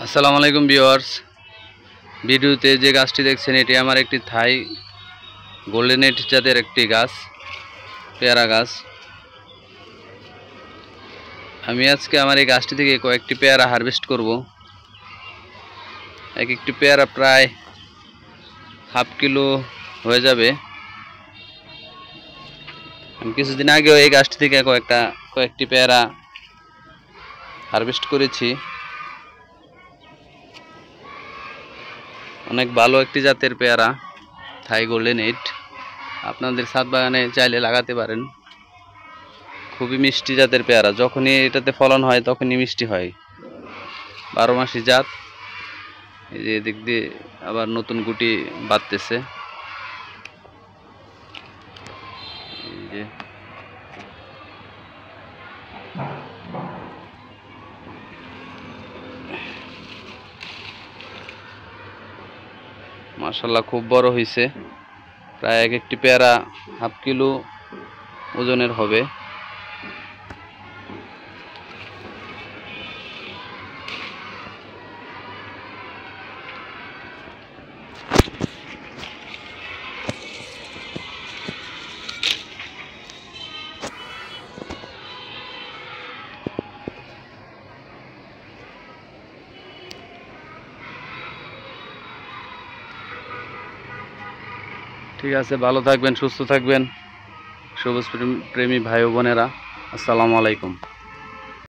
আসসালামু আলাইকুম ভিউয়ার্স। ভিডিওতে যে গাছটি দেখছেন এটি আমার একটি থাই গোল্ডেন এইট জাতের একটি গাছ, পেয়ারা গাছ। আমি আজকে আমার এই গাছটি থেকে কয়েকটি পেয়ারা হারভেস্ট করব। এক একটি পেয়ারা প্রায় হাফ কিলো হয়ে যাবে। আমি কিছুদিন আগেও এই গাছটি থেকে কয়েকটি পেয়ারা হারভেস্ট করেছি। অনেক ভালো একটি জাতের পেয়ারা থাই গোল্ডেন এইট। আপনাদের ছাদ বাগানে চাইলে লাগাতে পারেন। খুবই মিষ্টি জাতের পেয়ারা, যখনই এটাতে ফলন হয় তখনই মিষ্টি হয়। 12 মাসি জাত। এই যে এদিক দিয়ে আবার নতুন গুটি বাঁধতেছে। এই যে মাশাআল্লাহ খুব বড় হয়েছে। প্রায় এক একটি পেয়ারা হাফ কিলো ওজনের হবে। ঠিক আছে, ভালো থাকবেন, সুস্থ থাকবেন সবুজ প্রেমী ভাই ও বোনেরা। আসসালামু আলাইকুম।